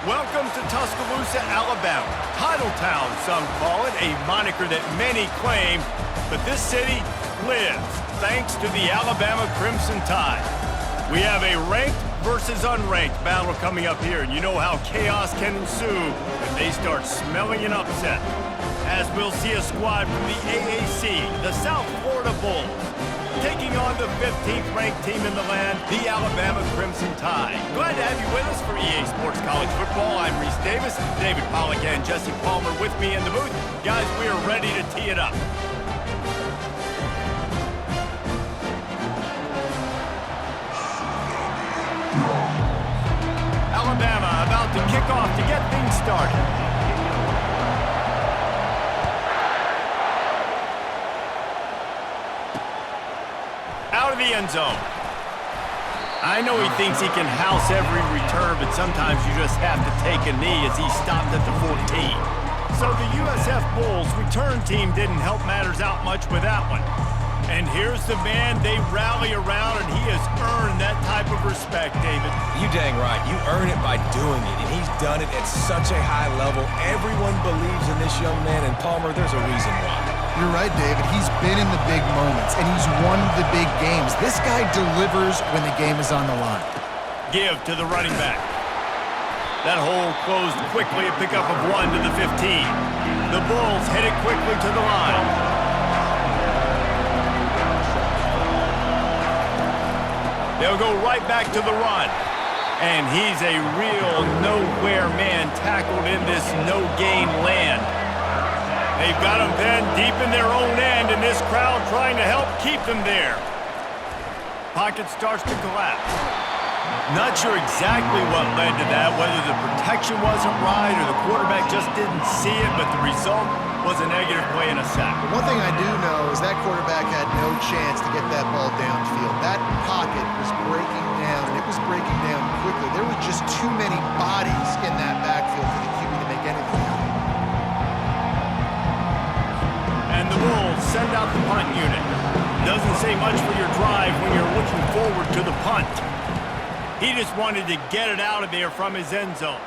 Welcome to Tuscaloosa, Alabama. Titletown, some call it, a moniker that many claim, but this city lives thanks to the Alabama Crimson Tide. We have a ranked versus unranked battle coming up here, and you know how chaos can ensue if they start smelling an upset. As we'll see a squad from the AAC, the South Florida Bulls, taking on the 15th ranked team in the land, the Alabama Crimson Tide. Glad to have you with us for EA Sports College Football. I'm Reese Davis, David Pollack and Jesse Palmer with me in the booth. Guys, we are ready to tee it up. Alabama about to kick off to get things started. Out of the end zone. I know he thinks he can house every return, but sometimes you just have to take a knee as he stopped at the 14. So the USF Bulls return team didn't help matters out much with that one. And here's the man they rally around, and he has earned that type of respect, David. You dang right. You earn it by doing it, and he's done it at such a high level. Everyone believes in this young man, and Palmer, there's a reason why. You're right, David. He's been in the big moments, and he's won the big games. This guy delivers when the game is on the line. Give to the running back. That hole closed quickly, a pickup of 1 to the 15. The Bulls hit it quickly to the line. They'll go right back to the run. And he's a real nowhere man tackled in this no-gain land. They've got him then deep in their own end, and this crowd trying to help keep them there. Pocket starts to collapse. Not sure exactly what led to that, whether the protection wasn't right or the quarterback just didn't see it, but the result was a negative play and a sack. One thing I do know is that quarterback had no chance to get that ball downfield. That pocket was breaking down, and it was breaking down quickly. There were just too many bodies in that backfield for the QB to make anything happen. And the Bulls send out the punt unit. Doesn't say much for your drive when you're looking forward to the punt. He just wanted to get it out of there from his end zone.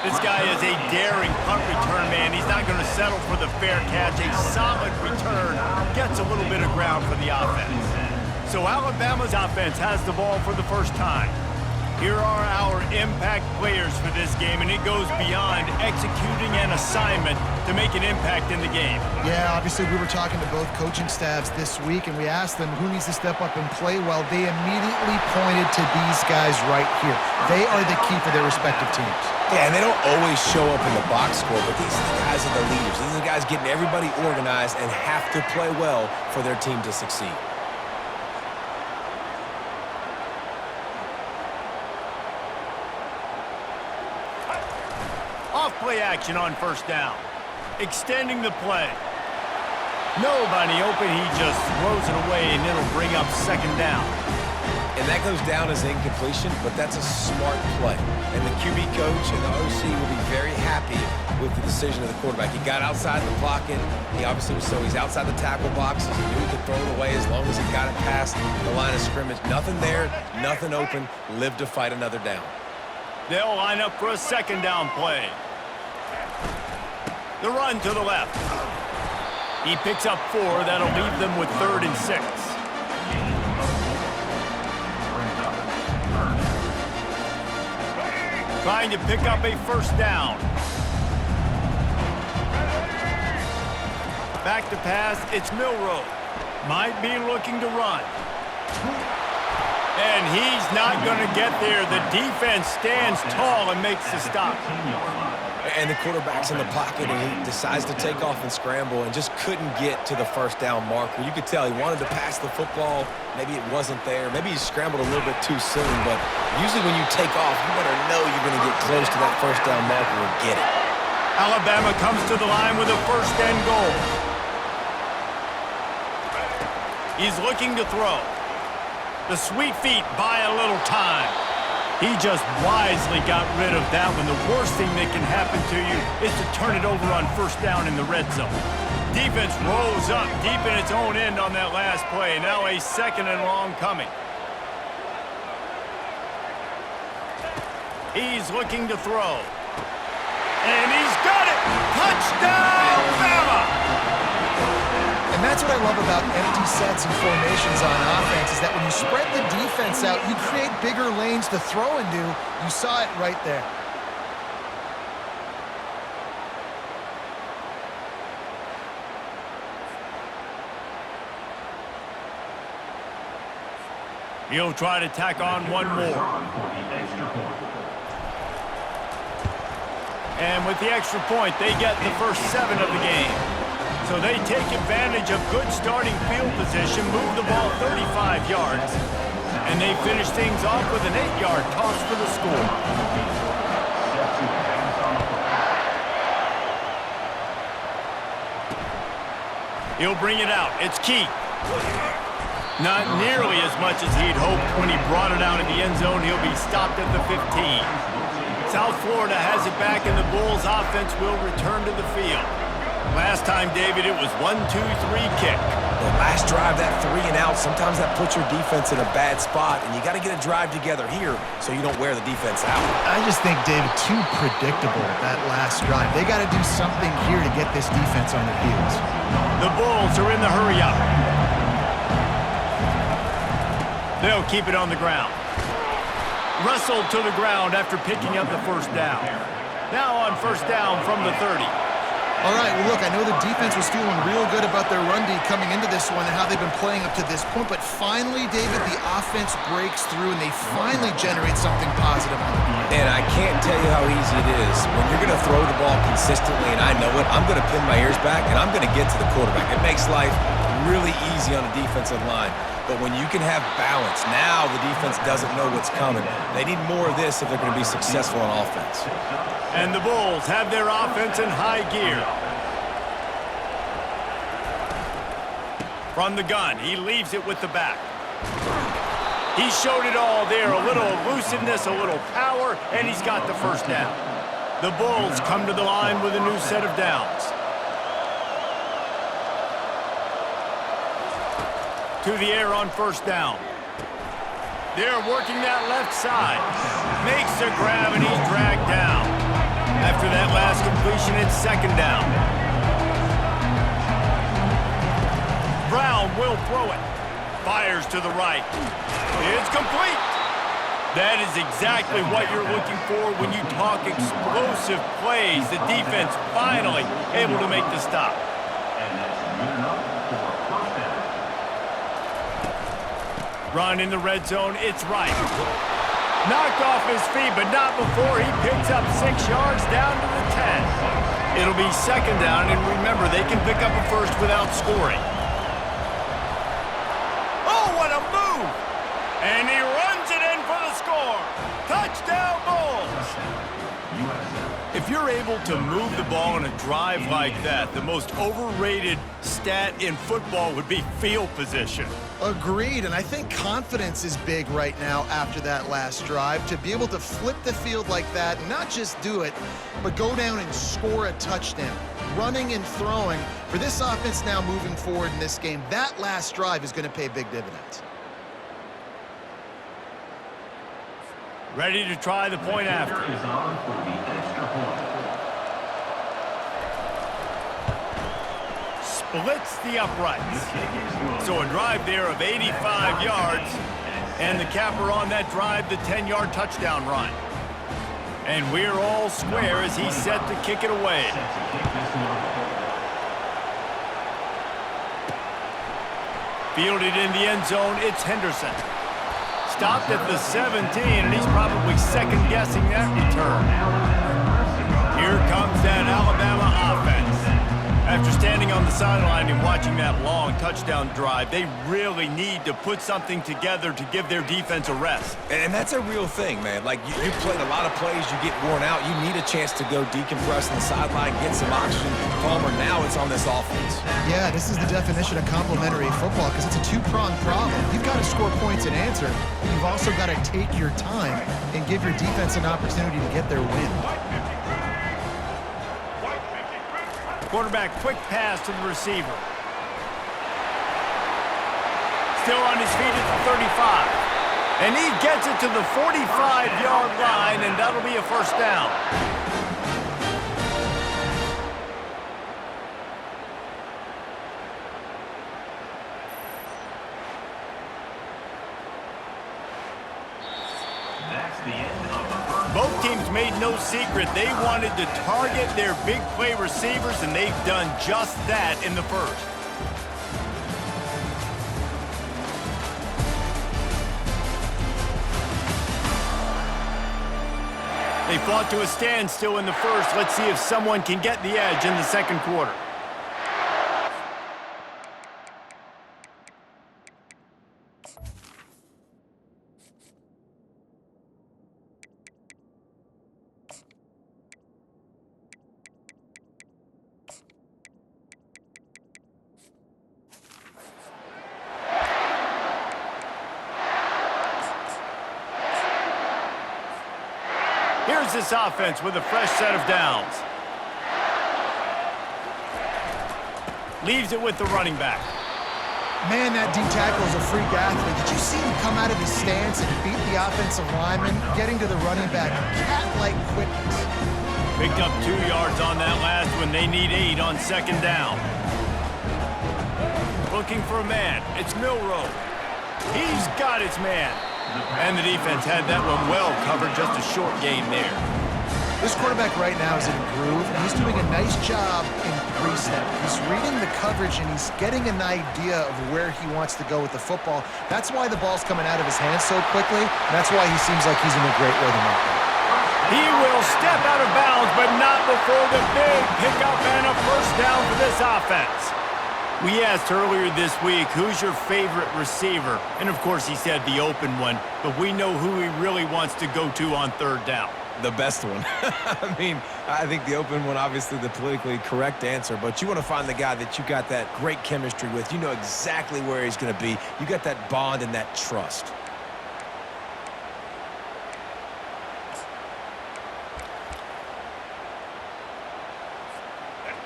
This guy is a daring punt return man. He's not going to settle for the fair catch. A solid return gets a little bit of ground for the offense. So Alabama's offense has the ball for the first time. Here are our impact players for this game, and it goes beyond executing an assignment to make an impact in the game. Yeah, obviously we were talking to both coaching staffs this week, and we asked them who needs to step up and play well. They immediately pointed to these guys right here. They are the key for their respective teams. Yeah, and they don't always show up in the box score, but these are the guys are the leaders. These are the guys getting everybody organized and have to play well for their team to succeed. Off-play action on first down. Extending the play. Nobody open. He just throws it away, and it'll bring up second down. And that goes down as incompletion, but that's a smart play. And the QB coach and the OC will be very happy with the decision of the quarterback. He got outside the pocket. He obviously was, so he's outside the tackle box. He knew he could throw it away as long as he got it past the line of scrimmage. Nothing there, nothing open. Live to fight another down. They'll line up for a second down play. The run to the left. He picks up 4. That'll leave them with 3rd and 6. Trying to pick up a first down. Back to pass. It's Milroe. Might be looking to run. And he's not going to get there. The defense stands tall and makes the stop. And the quarterback's in the pocket, and he decides to take off and scramble and just couldn't get to the first down marker. You could tell he wanted to pass the football. Maybe it wasn't there. Maybe he scrambled a little bit too soon. But usually when you take off, you better know you're going to get close to that first down marker and get it. Alabama comes to the line with a first and goal. He's looking to throw. The sweet feet buy a little time. He just wisely got rid of that one. The worst thing that can happen to you is to turn it over on first down in the red zone. Defense rose up deep in its own end on that last play. Now a second and long coming. He's looking to throw. And he's got it! Touchdown, Bama! And that's what I love about empty sets and formations on offense, is that when you spread the defense out, you create bigger lanes to throw into. You saw it right there. He'll try to tack on one more. And with the extra point, they get the first 7 of the game. So they take advantage of good starting field position, move the ball 35 yards, and they finish things off with an 8-yard toss for the score. He'll bring it out. It's Keith. Not nearly as much as he'd hoped when he brought it out of the end zone. He'll be stopped at the 15. South Florida has it back, and the Bulls offense will return to the field. Last time, David, it was 1-2-3 kick. The last drive, that 3 and out, sometimes that puts your defense in a bad spot, and you got to get a drive together here so you don't wear the defense out. I just think, David, too predictable, that last drive. They got to do something here to get this defense on their heels. The Bulls are in the hurry-up. They'll keep it on the ground. Wrestled to the ground after picking up the first down. Now on first down from the 30. All right, well, look, I know the defense was feeling real good about their run D coming into this one and how they've been playing up to this point, but finally, David, the offense breaks through and they finally generate something positive on the field. And I can't tell you how easy it is. When you're going to throw the ball consistently, and I know it, I'm going to pin my ears back, and I'm going to get to the quarterback. It makes life really easy on the defensive line. But when you can have balance, now the defense doesn't know what's coming. They need more of this if they're going to be successful on offense. And the Bulls have their offense in high gear. From the gun, he leaves it with the back. He showed it all there, a little elusiveness, a little power, and he's got the first down. The Bulls come to the line with a new set of downs. To the air on first down. They're working that left side. Makes a grab, and he's dragged down. After that last completion, it's second down. Brown will throw it. Fires to the right. It's complete. That is exactly what you're looking for when you talk explosive plays. The defense finally able to make the stop. Run in the red zone, it's right. Knocked off his feet, but not before he picks up 6 yards down to the 10. It'll be second down, and remember, they can pick up a first without scoring. Oh, what a move! And he runs it in for the score. Touchdown, Bulls! If you're able to move the ball in a drive like that, the most overrated stat in football would be field position. Agreed, and I think confidence is big right now after that last drive. To be able to flip the field like that, not just do it, but go down and score a touchdown. Running and throwing, for this offense now moving forward in this game, that last drive is going to pay big dividends. Ready to try the point after. Splits the uprights. So a drive there of 85 yards, and the capper on that drive, the 10-yard touchdown run. And we're all square as he's set to kick it away. Fielded in the end zone, it's Henderson. Stopped at the 17, and he's probably second-guessing that return. Here comes that Alabama offense. After standing on the sideline and watching that long touchdown drive, they really need to put something together to give their defense a rest. And that's a real thing, man. Like, you played a lot of plays, you get worn out, you need a chance to go decompress on the sideline, get some oxygen. Palmer, now it's on this offense. Yeah, this is the definition of complementary football because it's a two-pronged problem. You've got to score points and answer, but you've also got to take your time and give your defense an opportunity to get their win. Quarterback, quick pass to the receiver. Still on his feet at the 35. And he gets it to the 45-yard line, and that'll be a first down. Both teams made no secret they wanted to target their big play receivers, and they've done just that in the first. They fought to a standstill in the first. Let's see if someone can get the edge in the second quarter. Here's this offense with a fresh set of downs. Leaves it with the running back. Man, that D tackle is a freak athlete. Did you see him come out of his stance and beat the offensive lineman, getting to the running back? Cat-like quickness. Picked up 2 yards on that last one. They need 8 on second down. Looking for a man. It's Milroe. He's got his man. And the defense had that one well covered, just a short gain there. This quarterback right now is in a groove, and he's doing a nice job in pre-snap. He's reading the coverage, and he's getting an idea of where he wants to go with the football. That's why the ball's coming out of his hands so quickly, and that's why he seems like he's in a great rhythm right now. He will step out of bounds, but not before the big pickup and a first down for this offense. We asked earlier this week, who's your favorite receiver? And, of course, he said the open one, but we know who he really wants to go to on third down. The best one. I mean, I think the open one, obviously the politically correct answer, but you want to find the guy that you got that great chemistry with. You know exactly where he's going to be. You got that bond and that trust.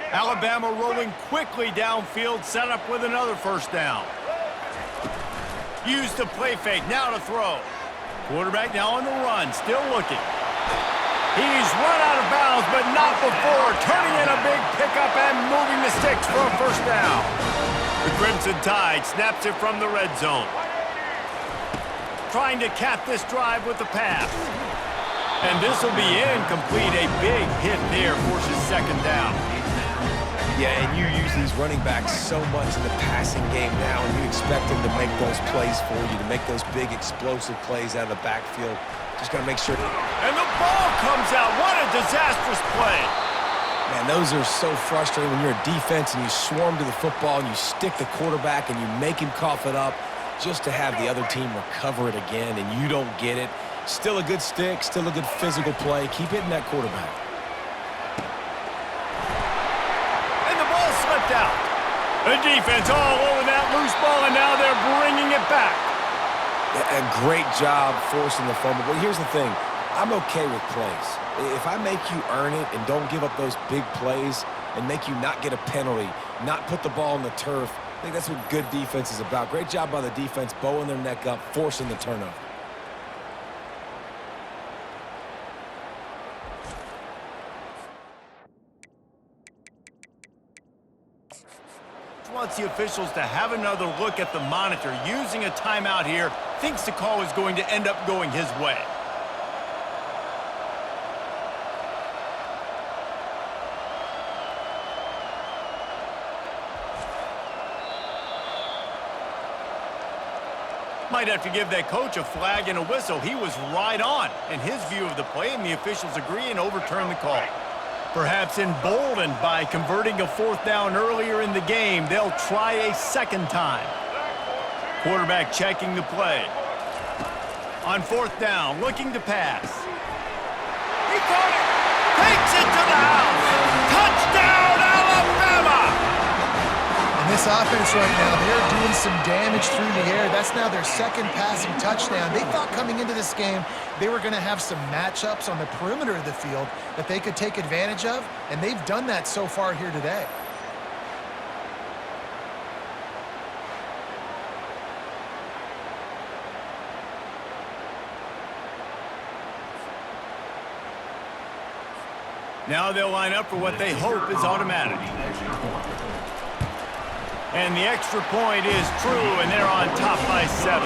Alabama rolling quickly downfield, set up with another first down. Use the play fake, now to throw. Quarterback now on the run, still looking. He's run out of bounds, but not before turning in a big pickup and moving the sticks for a first down. The Crimson Tide snaps it from the red zone. Trying to cap this drive with the pass. And this will be incomplete. A big hit there forces second down. Yeah, and you use these running backs so much in the passing game now, and you expect them to make those plays for you, to make those big explosive plays out of the backfield. Just got to make sure. And the ball comes out. What a disastrous play. Man, those are so frustrating when you're a defense and you swarm to the football and you stick the quarterback and you make him cough it up just to have the other team recover it again, and you don't get it. Still a good stick, still a good physical play. Keep hitting that quarterback. Out. The defense all over that loose ball, and now they're bringing it back. A great job forcing the fumble. But here's the thing. I'm okay with plays. If I make you earn it and don't give up those big plays and make you not get a penalty, not put the ball on the turf, I think that's what good defense is about. Great job by the defense, bowing their neck up, forcing the turnover. Wants the officials to have another look at the monitor. Using a timeout here, thinks the call is going to end up going his way. Might have to give that coach a flag and a whistle. He was right on in his view of the play, and the officials agree and overturn the call. Perhaps emboldened by converting a fourth down earlier in the game, they'll try a second time. Quarterback checking the play. On fourth down, looking to pass. He caught it! Takes it to the house! Touchdown, Alabama! And this offense right now, they're doing some damage through the air. That's now their second passing touchdown. They thought coming into this game they were going to have some matchups on the perimeter of the field that they could take advantage of, and they've done that so far here today. Now they'll line up for what they hope is automatic. And the extra point is true, and they're on top by 7.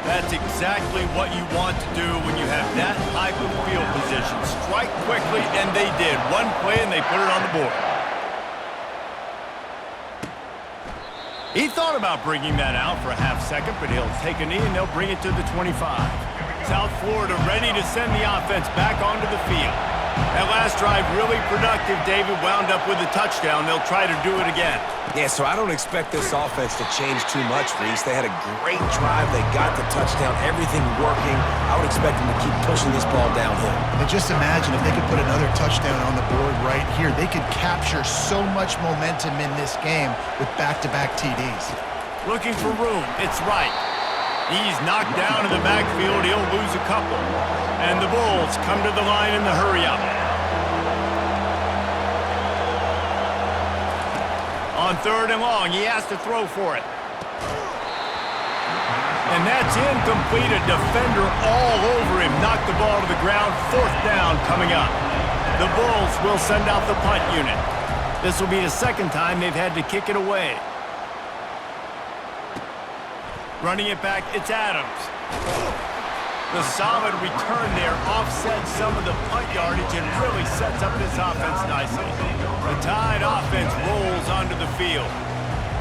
That's exactly what you want to do when you have that type of field position. Strike quickly, and they did. One play, and they put it on the board. He thought about bringing that out for a half second, but he'll take a knee, and they'll bring it to the 25. South Florida ready to send the offense back onto the field. That last drive really productive. David wound up with a touchdown. They'll try to do it again. Yeah, so I don't expect this offense to change too much, Reese. They had a great drive. They got the touchdown. Everything working. I would expect them to keep pushing this ball downhill. And just imagine if they could put another touchdown on the board right here. They could capture so much momentum in this game with back-to-back TDs. Looking for room. It's right. He's knocked down in the backfield. He'll lose a couple. And the Bulls come to the line in the hurry-up. On 3rd and long, he has to throw for it. And that's incomplete. A defender all over him. Knocked the ball to the ground. 4th down coming up. The Bulls will send out the punt unit. This will be the 2nd time they've had to kick it away. Running it back, it's Adams. The solid return there offsets some of the punt yardage and really sets up this offense nicely. The Tide offense rolls onto the field.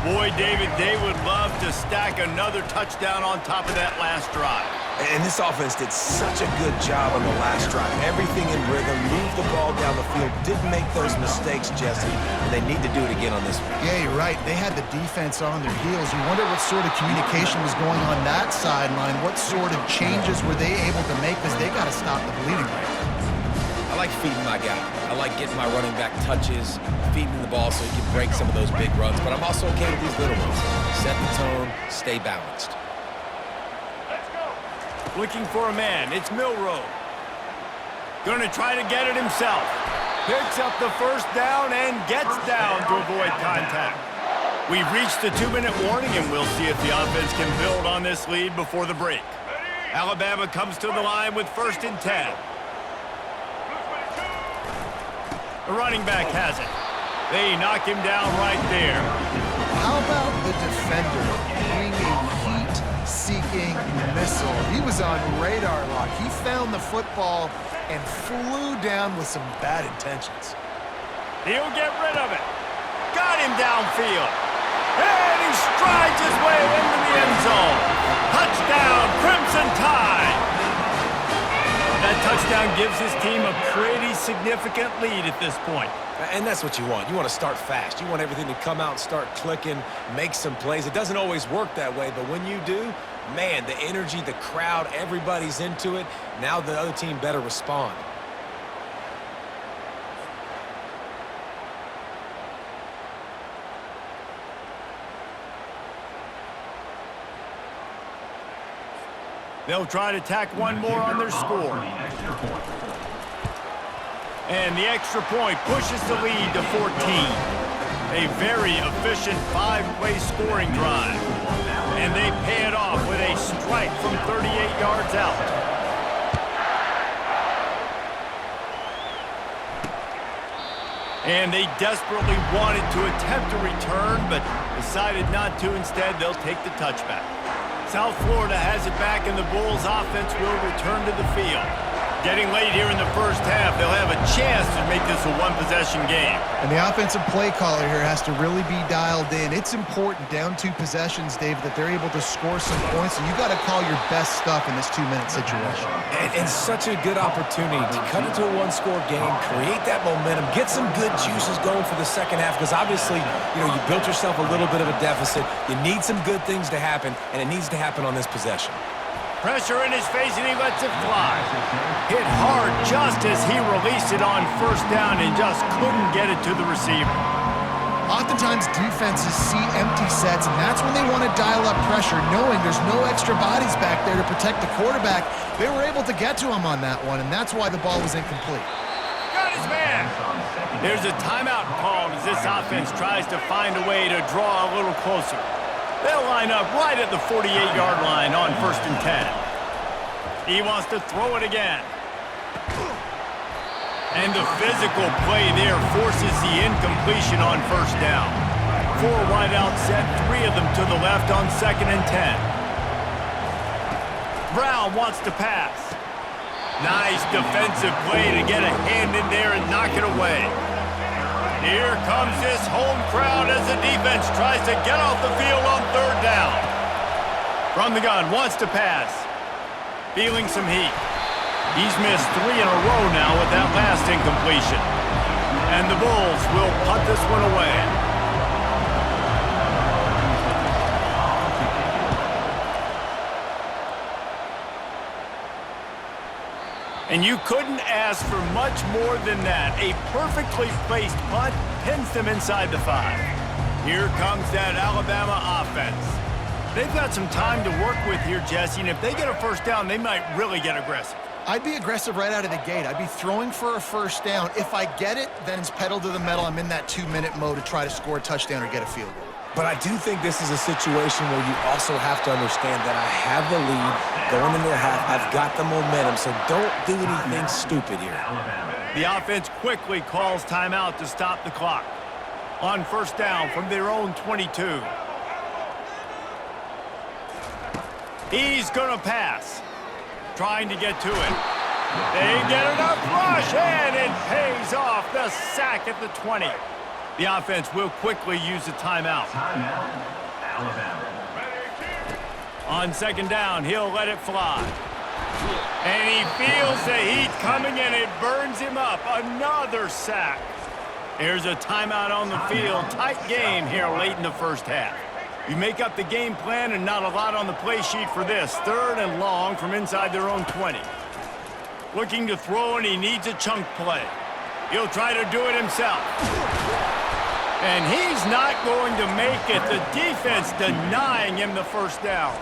Boy, David, they would love to stack another touchdown on top of that last drive. And this offense did such a good job on the last drive. Everything in rhythm, moved the ball down the field, didn't make those mistakes, Jesse, and they need to do it again on this one. Yeah, you're right. They had the defense on their heels. You wonder what sort of communication was going on that sideline. What sort of changes were they able to make, because they got to stop the bleeding right now. I like feeding my guy. I like getting my running back touches, feeding the ball so he can break some of those big runs, but I'm also okay with these little ones. Set the tone, stay balanced. Looking for a man. It's Milroe. Going to try to get it himself. Picks up the 1st down and gets down to avoid contact. We've reached the 2-minute warning, and we'll see if the offense can build on this lead before the break. Alabama comes to the line with 1st and 10. The running back has it. They knock him down right there. How about the defender being a heat-seeking missile? He was on radar lock. He found the football and flew down with some bad intentions. He'll get rid of it. Got him downfield. And he strides his way into the end zone. Touchdown, Crimson Tide. That touchdown gives his team a pretty significant lead at this point. And that's what you want. You want to start fast. You want everything to come out and start clicking, make some plays. It doesn't always work that way, but when you do, man, the energy, the crowd, everybody's into it. Now the other team better respond. They'll try to tack one more on their score. And the extra point pushes the lead to 14. A very efficient 5-play scoring drive. And they pay it off with a strike from 38 yards out. And they desperately wanted to attempt a return, but decided not to. Instead, they'll take the touchback. South Florida has it back, and the Bulls offense will return to the field. Getting late here in the 1st half, they'll have a chance to make this a one-possession game. And the offensive play caller here has to really be dialed in. It's important, down 2 possessions, Dave, that they're able to score some points, and you got to call your best stuff in this 2-minute situation. And such a good opportunity to cut into a 1-score game, create that momentum, get some good juices going for the 2nd half, because obviously, you built yourself a little bit of a deficit. You need some good things to happen, and it needs to happen on this possession. Pressure in his face, and he lets it fly. Hit hard just as he released it on 1st down and just couldn't get it to the receiver. Oftentimes, defenses see empty sets, and that's when they want to dial up pressure, knowing there's no extra bodies back there to protect the quarterback. They were able to get to him on that one, and that's why the ball was incomplete. Got his man. There's a timeout called as this offense tries to find a way to draw a little closer. They'll line up right at the 48-yard line on 1st and 10. He wants to throw it again. And the physical play there forces the incompletion on first down. 4 wide out set, 3 of them to the left on 2nd and 10. Brown wants to pass. Nice defensive play to get a hand in there and knock it away. Here comes this home crowd as the defense tries to get off the field on 3rd down. From the gun, wants to pass. Feeling some heat. He's missed 3 in a row now with that last incompletion. And the Bulls will punt this one away. And you couldn't ask for much more than that. A perfectly placed punt pins them inside the 5. Here comes that Alabama offense. They've got some time to work with here, Jesse, and if they get a first down, they might really get aggressive. I'd be aggressive right out of the gate. I'd be throwing for a first down. If I get it, then it's pedal to the metal. I'm in that 2-minute mode to try to score a touchdown or get a field goal. But I do think this is a situation where you also have to understand that I have the lead going into the half. I've got the momentum, so don't do anything stupid here. The offense quickly calls timeout to stop the clock. On first down from their own 22. He's going to pass. Trying to get to it. They get enough rush, and it pays off. The sack at the 20. The offense will quickly use a timeout. Alabama. On 2nd down, he'll let it fly. And he feels the heat coming, and it burns him up. Another sack. Here's a timeout on the field. Tight game here late in the first half. You make up the game plan and not a lot on the play sheet for this. 3rd and long from inside their own 20. Looking to throw, and he needs a chunk play. He'll try to do it himself. And he's not going to make it. The defense denying him the first down.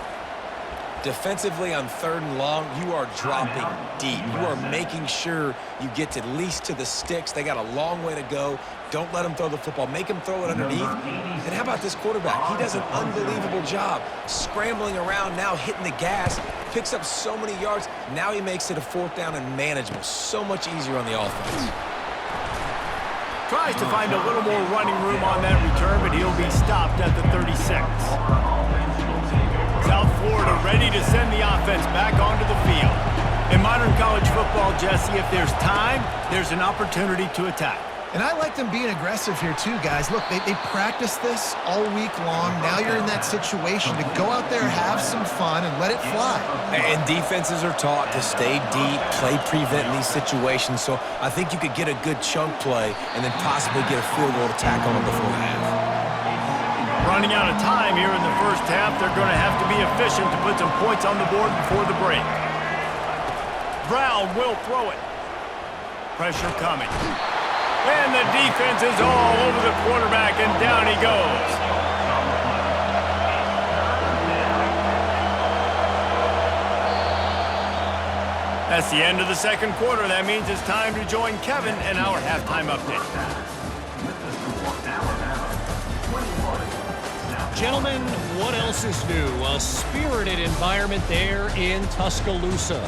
Defensively on 3rd and long, you are dropping deep. You are making sure you get at least to the sticks. They got a long way to go. Don't let him throw the football. Make him throw it underneath. And how about this quarterback? He does an unbelievable job scrambling around, now hitting the gas, picks up so many yards. Now he makes it a 4th down and manageable. So much easier on the offense. Tries to find a little more running room on that return, but he'll be stopped at the 36. South Florida ready to send the offense back onto the field. In modern college football, Jesse, if there's time, there's an opportunity to attack. And I like them being aggressive here too, guys. Look, they practice this all week long. Now you're in that situation to go out there, have some fun, and let it fly. And defenses are taught to stay deep, play prevent in these situations. So I think you could get a good chunk play and then possibly get a field goal to tack on before half. Running out of time here in the first half, they're going to have to be efficient to put some points on the board before the break. Brown will throw it. Pressure coming. And the defense is all over the quarterback, and down he goes. That's the end of the 2nd quarter. That means it's time to join Kevin in our halftime update. Gentlemen, what else is new? A spirited environment there in Tuscaloosa.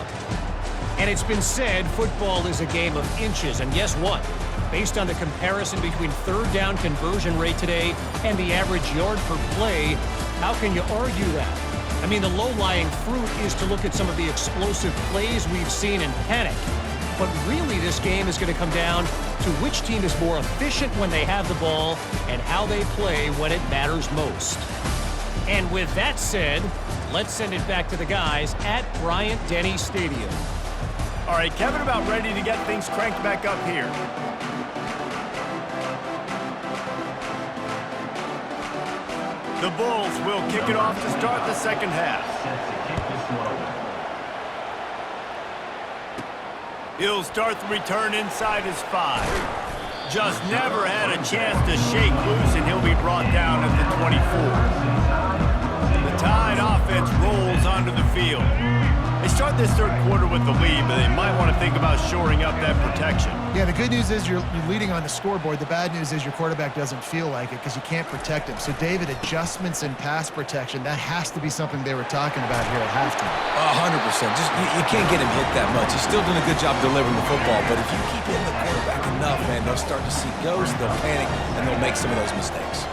And it's been said football is a game of inches, and guess what? Based on the comparison between 3rd down conversion rate today and the average yard per play, how can you argue that? I mean, the low-lying fruit is to look at some of the explosive plays we've seen in panic. But really, this game is going to come down to which team is more efficient when they have the ball and how they play when it matters most. And with that said, let's send it back to the guys at Bryant-Denny Stadium. All right, Kevin, about ready to get things cranked back up here. The Bulls will kick it off to start the 2nd half. He'll start the return inside his 5. Just never had a chance to shake loose, and he'll be brought down at the 24. The Tide offense rolls onto the field. They start this third quarter with the lead, but they might want to think about shoring up that protection. Yeah, the good news is you're leading on the scoreboard. The bad news is your quarterback doesn't feel like it because you can't protect him. So, David, adjustments in pass protection, that has to be something they were talking about here at halftime. 100%. Just you can't get him hit that much. He's still doing a good job delivering the football, but if you keep hitting the quarterback enough, man, they'll start to see ghosts, they'll panic, and they'll make some of those mistakes.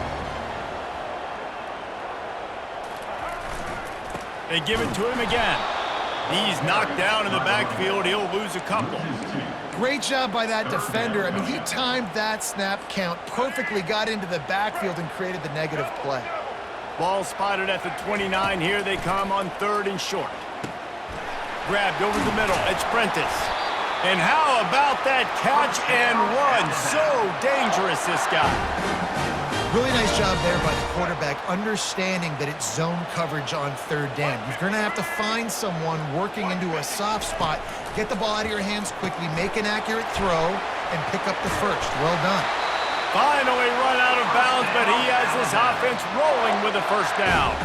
They give it to him again. He's knocked down in the backfield. He'll lose a couple. Great job by that defender. I mean, he timed that snap count perfectly, got into the backfield and created the negative play. Ball spotted at the 29. Here they come on 3rd and short. Grabbed over the middle. It's Prentice. And how about that catch and run? So dangerous, this guy. Really nice job there by the quarterback, understanding that it's zone coverage on 3rd down. You're going to have to find someone working into a soft spot, get the ball out of your hands quickly, make an accurate throw, and pick up the first. Well done. Finally run out of bounds, but he has this offense rolling with a first down.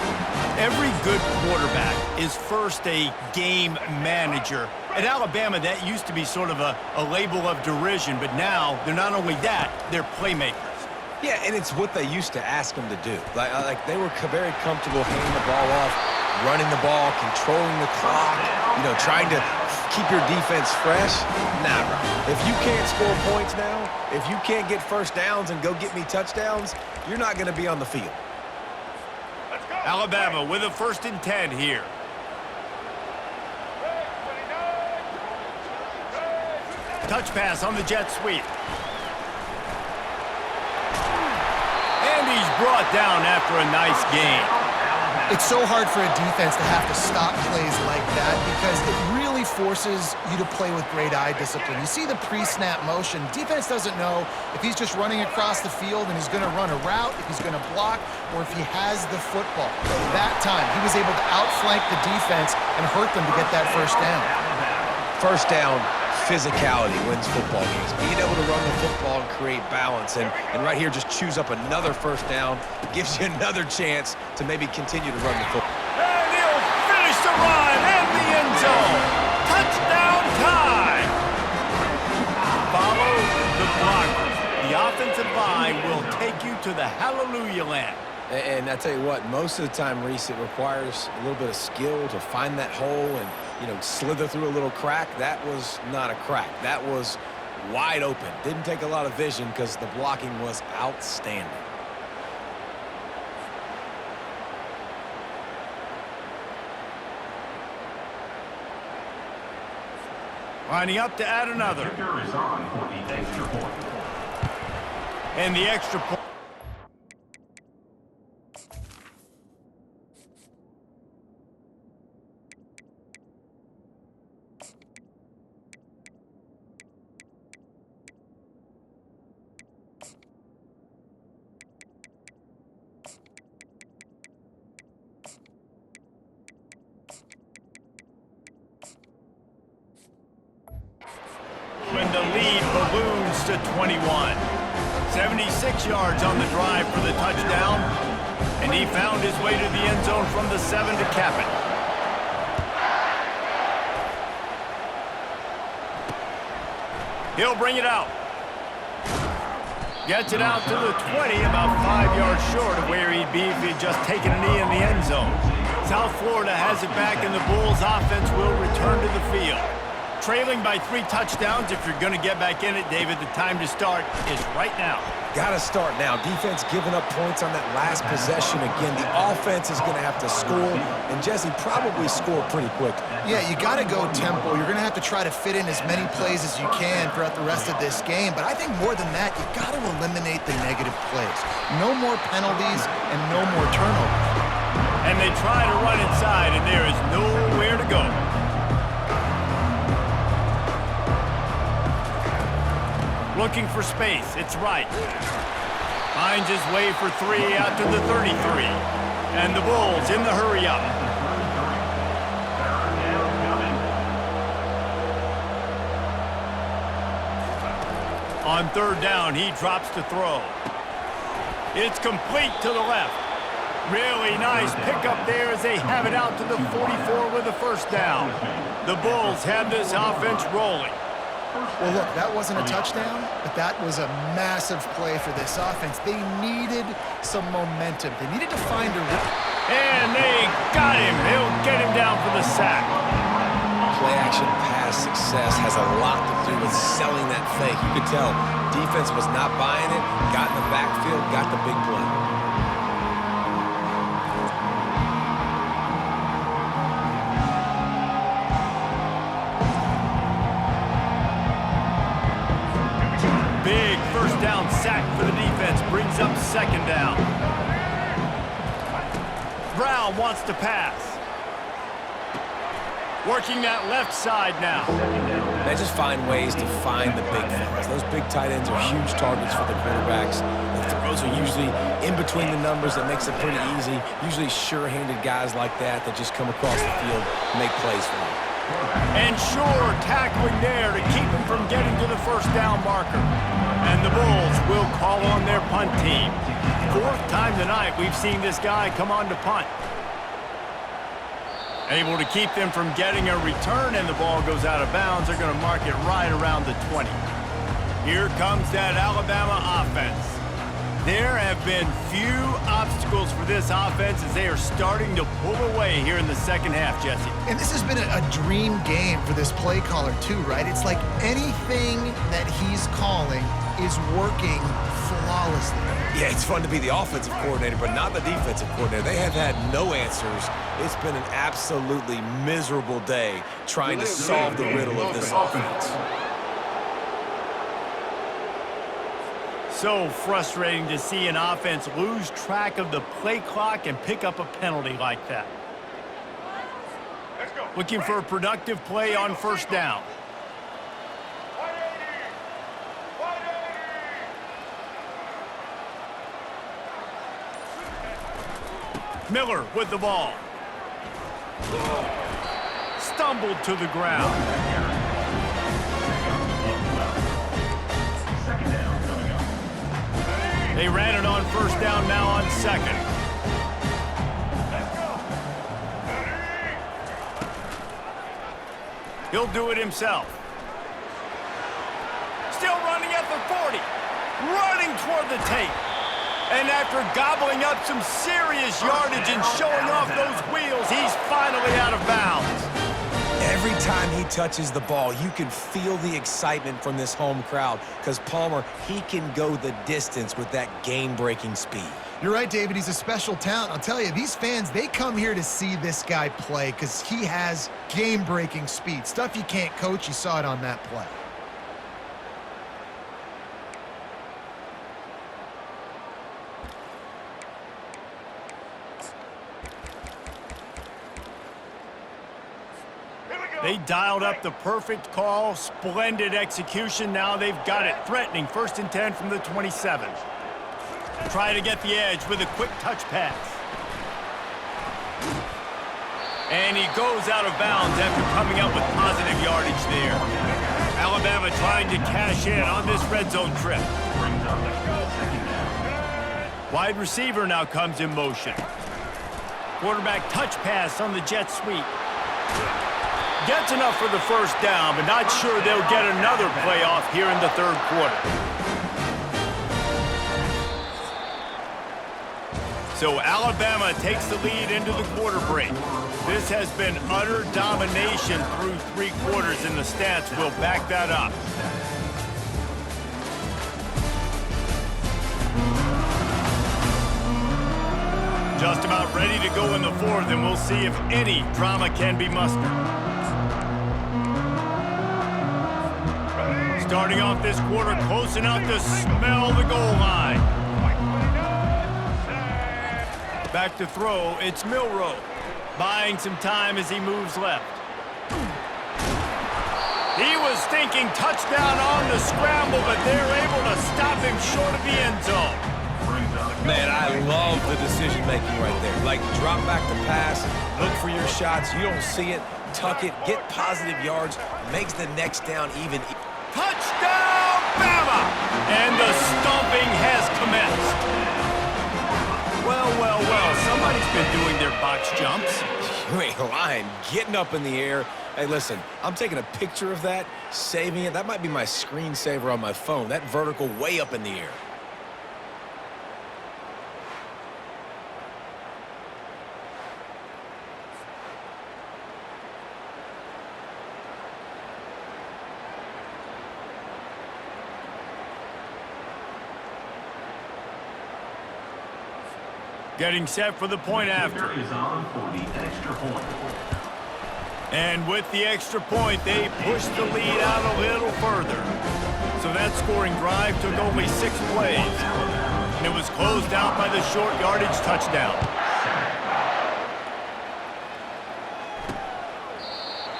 Every good quarterback is first a game manager. At Alabama, that used to be sort of a label of derision, but now they're not only that, they're playmakers. Yeah, and it's what they used to ask them to do. Like they were very comfortable handing the ball off, running the ball, controlling the clock, trying to keep your defense fresh. Nah, bro. If you can't score points now, if you can't get first downs and go get me touchdowns, you're not going to be on the field. Alabama with a 1st and 10 here. Touch pass on the jet sweep. And he's brought down after a nice gain. It's so hard for a defense to have to stop plays like that because it really forces you to play with great eye discipline. You see the pre-snap motion. Defense doesn't know if he's just running across the field and he's going to run a route, if he's going to block, or if he has the football. That time, he was able to outflank the defense and hurt them to get that first down. First down, physicality wins football games. Being able to run the football and create balance, and right here just choose up another first down, gives you another chance to maybe continue to run the football. And he'll finish the run and the end zone. Touchdown time. Follow the blockers. The offensive line will take you to the hallelujah land. And I tell you what, most of the time, Reese, it requires a little bit of skill to find that hole and, slither through a little crack. That was not a crack. That was wide open. Didn't take a lot of vision because the blocking was outstanding. Lining up to add another. And the extra point. And the lead balloons to 21. 76 yards on the drive for the touchdown. And he found his way to the end zone from the 7 to cap it. He'll bring it out. Gets it out to the 20, about 5 yards short of where he'd be if he'd just taken a knee in the end zone. South Florida has it back, and the Bulls offense will return to the field. Trailing by 3 touchdowns. If you're going to get back in it, David, the time to start is right now. Got to start now. Defense giving up points on that last possession again. The offense is going to have to score, and Jesse probably score pretty quick. Yeah, you got to go tempo. You're going to have to try to fit in as many plays as you can throughout the rest of this game. But I think more than that, you got to eliminate the negative plays. No more penalties and no more turnovers. And they try to run inside, and there is nowhere to go. Looking for space. It's right. Finds his way for 3 out to the 33. And the Bulls in the hurry up. On 3rd down, he drops to throw. It's complete to the left. Really nice pickup there as they have it out to the 44 with a first down. The Bulls have this offense rolling. Well, look, that wasn't a touchdown, but that was a massive play for this offense. They needed some momentum. They needed to find a... And they got him. They'll get him down for the sack. Play-action pass success has a lot to do with selling that fake. You could tell defense was not buying it, got in the backfield, got the big play. Big first down sack for the defense. Brings up second down. Brown wants to pass. Working that left side now. They just find ways to find the big fellas. Those big tight ends are huge targets for the quarterbacks. The throws are usually in between the numbers. That makes it pretty easy. Usually sure-handed guys like that just come across the field and make plays for them. And sure, tackling there to keep him from getting to the first down marker. And the Bulls will call on their punt team. Fourth time tonight we've seen this guy come on to punt. Able to keep them from getting a return, and the ball goes out of bounds. They're going to mark it right around the 20. Here comes that Alabama offense. There have been few obstacles for this offense as they are starting to pull away here in the second half, Jesse. And this has been a dream game for this play caller too, right? It's like anything that he's calling is working flawlessly. Yeah, it's fun to be the offensive coordinator, but not the defensive coordinator. They have had no answers. It's been an absolutely miserable day trying to solve the riddle of this offense. So frustrating to see an offense lose track of the play clock and pick up a penalty like that. Looking for a productive play on first down. Miller with the ball. Stumbled to the ground. They ran it on first down, now on second. He'll do it himself. Still running at the 40. Running toward the tape. And after gobbling up some serious yardage and showing off those wheels, he's finally out of bounds. Every time he touches the ball, you can feel the excitement from this home crowd because Palmer, he can go the distance with that game-breaking speed. You're right, David. He's a special talent. I'll tell you, these fans, they come here to see this guy play because he has game-breaking speed. Stuff you can't coach. You saw it on that play. They dialed up the perfect call, splendid execution. Now they've got it. Threatening 1st and 10 from the 27. Try to get the edge with a quick touch pass. And he goes out of bounds after coming up with positive yardage there. Alabama trying to cash in on this red zone trip. Wide receiver now comes in motion. Quarterback touch pass on the jet sweep. Gets enough for the first down, but not sure they'll get another playoff here in the third quarter. So Alabama takes the lead into the quarter break. This has been utter domination through 3 quarters, and the stats will back that up. Just about ready to go in the fourth, and we'll see if any drama can be mustered. Starting off this quarter close enough to smell the goal line. Back to throw, it's Milroe. Buying some time as he moves left. He was thinking touchdown on the scramble, but they're able to stop him short of the end zone. Man, I love the decision-making right there. Like, drop back the pass, look for your shots. You don't see it, tuck it, get positive yards, makes the next down even. Touchdown, Bama! And the stomping has commenced. Well, well, well, some Everybody's been doing their box jumps. You ain't lying. Getting up in the air. Hey, listen, I'm taking a picture of that, saving it. That might be my screensaver on my phone. That vertical way up in the air. Getting set for the point after. Is on for the extra point. And with the extra point, they pushed the lead out a little further. So that scoring drive took only 6 plays. And it was closed out by the short yardage touchdown.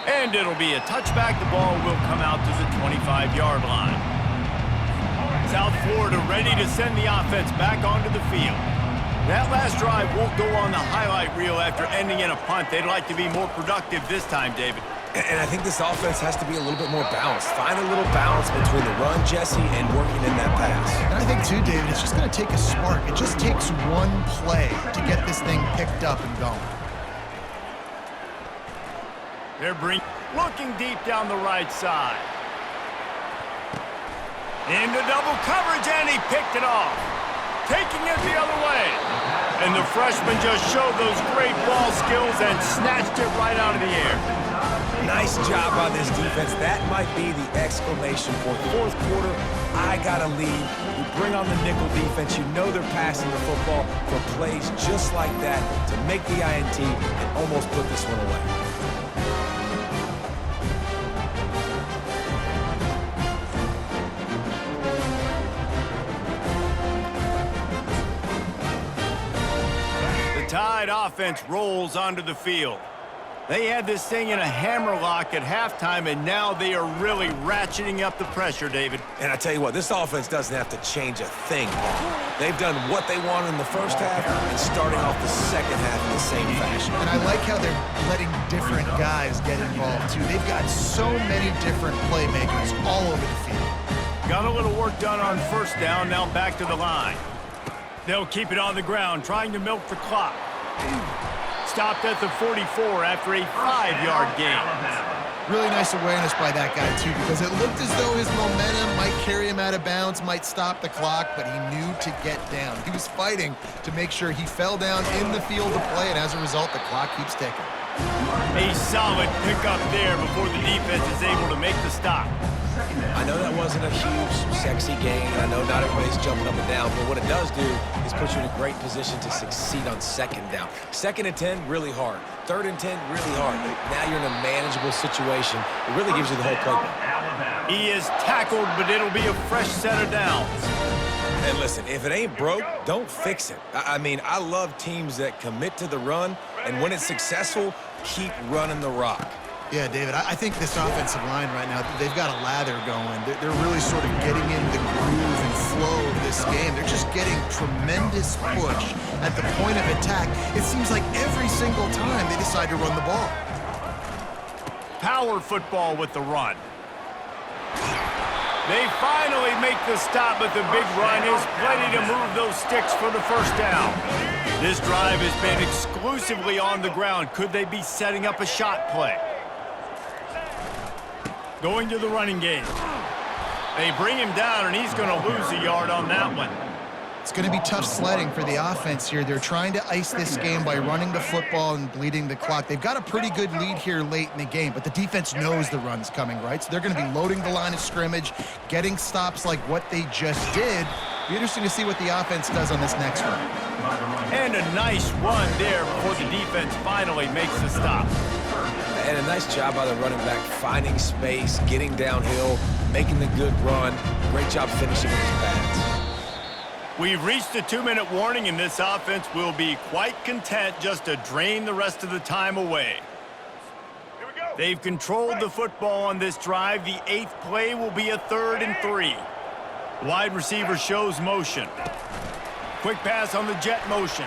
And it'll be a touchback. The ball will come out to the 25-yard line. South Florida ready to send the offense back onto the field. That last drive won't go on the highlight reel after ending in a punt. They'd like to be more productive this time, David. And I think this offense has to be a little bit more balanced. Find a little balance between the run, Jesse, and working in that pass. And I think, too, David, it's just going to take a spark. It just takes one play to get this thing picked up and going. They're looking deep down the right side. Into double coverage, and he picked it off. Taking it the other way. And the freshman just showed those great ball skills and snatched it right out of the air. Nice job on this defense. That might be the exclamation point. Fourth quarter, I got a lead. You bring on the nickel defense. You know they're passing the football for plays just like that to make the INT and almost put this one away. Tide offense rolls onto the field. They had this thing in a hammerlock at halftime, and now they are really ratcheting up the pressure, David. And I tell you what, this offense doesn't have to change a thing, Paul. They've done what they wanted in the first half and starting off the second half in the same fashion. And I like how they're letting different guys get involved, too. They've got so many different playmakers all over the field. Got a little work done on first down, now back to the line. They'll keep it on the ground, trying to milk the clock. Stopped at the 44 after a 5-yard gain. Really nice awareness by that guy, too, because it looked as though his momentum might carry him out of bounds, might stop the clock, but he knew to get down. He was fighting to make sure he fell down in the field of play, and as a result, the clock keeps ticking. A solid pickup there before the defense is able to make the stop. I know that wasn't a huge, sexy gain. I know not everybody's jumping up and down, but what it does do is put you in a great position to succeed on second down. 2nd and 10, really hard. 3rd and 10, really hard. Now you're in a manageable situation. It really gives you the whole playbook. He is tackled, but it'll be a fresh set of downs. And listen, if it ain't broke, don't fix it. I mean, I love teams that commit to the run, and when it's successful, keep running the rock. Yeah, David, I think this offensive line right now, they've got a lather going. They're really sort of getting in the groove and flow of this game. They're just getting tremendous push at the point of attack. It seems like every single time they decide to run the ball. Power football with the run. They finally make the stop, but the big run is plenty to move those sticks for the first down. This drive has been exclusively on the ground. Could they be setting up a shot play? Going to the running game. They bring him down, and he's going to lose a yard on that one. It's going to be tough sledding for the offense here. They're trying to ice this game by running the football and bleeding the clock. They've got a pretty good lead here late in the game, but the defense knows the run's coming, right? So they're going to be loading the line of scrimmage, getting stops like what they just did. Be interesting to see what the offense does on this next run. And a nice run there before the defense finally makes the stop. And a nice job by the running back, finding space, getting downhill, making the good run. Great job finishing with his pads. We've reached a 2-minute warning, and this offense will be quite content just to drain the rest of the time away. They've controlled the football on this drive. The 8th play will be a 3rd and 3. Wide receiver shows motion. Quick pass on the jet motion.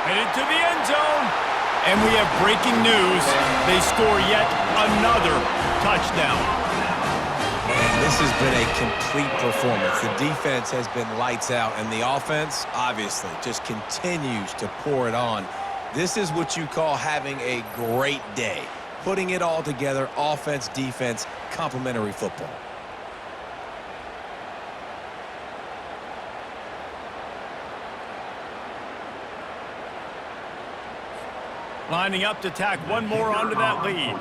Headed to the end zone. And we have breaking news. They score yet another touchdown. And this has been a complete performance. The defense has been lights out, and the offense, obviously, just continues to pour it on. This is what you call having a great day. Putting it all together, offense, defense, complementary football. Lining up to tack one more onto that lead.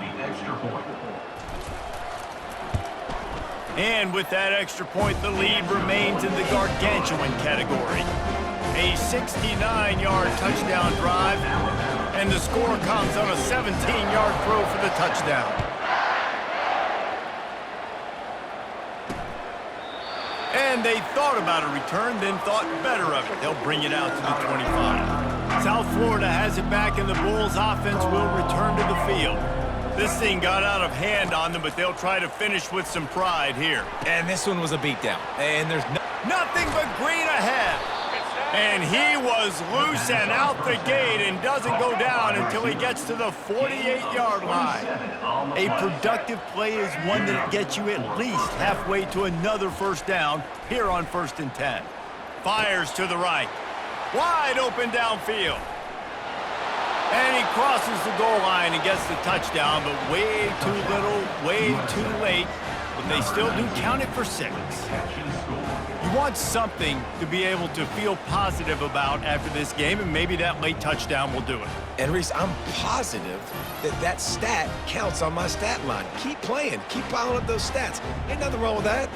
And with that extra point, the lead remains in the gargantuan category. A 69-yard touchdown drive, and the score comes on a 17-yard throw for the touchdown. And they thought about a return, then thought better of it. They'll bring it out to the 25. South Florida has it back, and the Bulls offense will return to the field. This thing got out of hand on them, but they'll try to finish with some pride here. And this one was a beatdown. And there's Nothing but green ahead. And he was loose and out the gate and doesn't go down until he gets to the 48-yard line. A productive play is one that gets you at least halfway to another first down here on 1st and 10. Fires to the right. Wide open downfield. And he crosses the goal line and gets the touchdown, but way too little, way too late. But they still do count it for 6. You want something to be able to feel positive about after this game, and maybe that late touchdown will do it. And Reese, I'm positive that stat counts on my stat line. Keep playing. Keep piling up those stats. Ain't nothing wrong with that.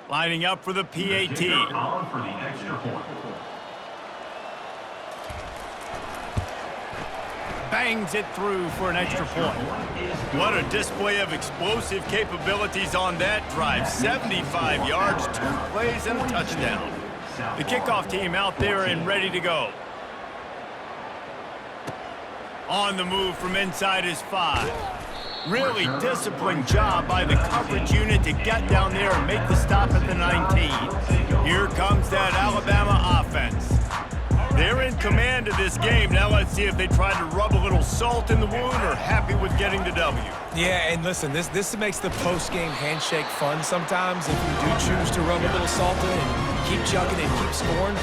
Lining up for the PAT. Bangs it through for an extra point. What a display of explosive capabilities on that drive. 75 yards, 2 plays, and a touchdown. The kickoff team out there and ready to go. On the move from inside his 5. Really disciplined job by the coverage unit to get down there and make the stop at the 19. Here comes that Alabama offense. They're in command of this game. Now let's see if they try to rub a little salt in the wound or happy with getting the W. Yeah, and listen, this makes the post-game handshake fun sometimes. If you do choose to rub a little salt in and keep chucking and keep scoring,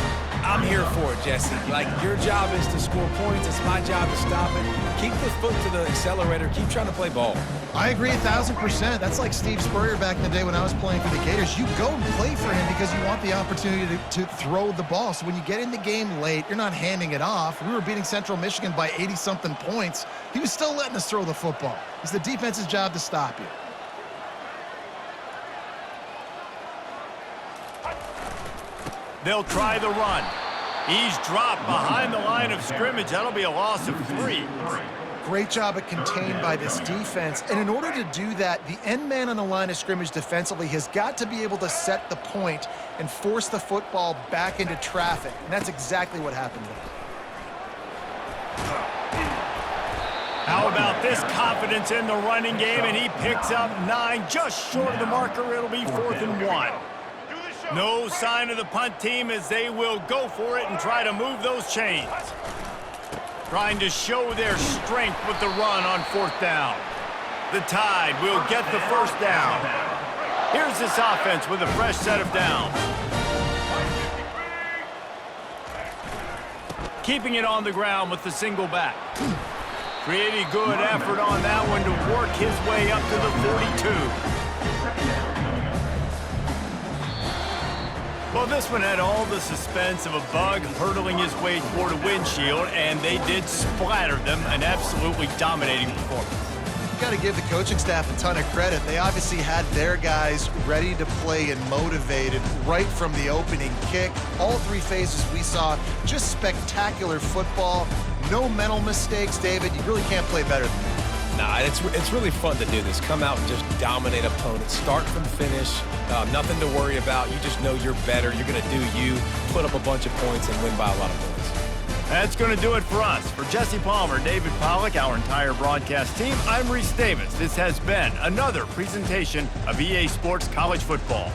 I'm here for it, Jesse. Like, your job is to score points. It's my job to stop it. Keep the foot to the accelerator. Keep trying to play ball. I agree 1,000%. That's like Steve Spurrier back in the day when I was playing for the Gators. You go and play for him because you want the opportunity to throw the ball. So when you get in the game late, you're not handing it off. We were beating Central Michigan by 80-something points. He was still letting us throw the football. It's the defense's job to stop you. They'll try the run. He's dropped behind the line of scrimmage. That'll be a loss of 3. Great job at contained by this defense. And in order to do that, the end man on the line of scrimmage defensively has got to be able to set the point and force the football back into traffic. And that's exactly what happened there. How about this confidence in the running game? And he picks up 9, just short of the marker. It'll be 4th and 1. No sign of the punt team as they will go for it and try to move those chains. Trying to show their strength with the run on 4th down. The Tide will get the first down. Here's this offense with a fresh set of downs. Keeping it on the ground with the single back. Pretty good effort on that one to work his way up to the 42. Well, this one had all the suspense of a bug hurtling his way toward a windshield, and they did splatter them. An absolutely dominating performance. You got to give the coaching staff a ton of credit. They obviously had their guys ready to play and motivated right from the opening kick. All 3 phases we saw, just spectacular football. No mental mistakes, David. You really can't play better than that. Nah, it's really fun to do this. Come out and just dominate opponents. Start from finish. Nothing to worry about. You just know you're better. You're going to do you, put up a bunch of points, and win by a lot of points. That's going to do it for us. For Jesse Palmer, David Pollack, our entire broadcast team, I'm Reese Davis. This has been another presentation of EA Sports College Football.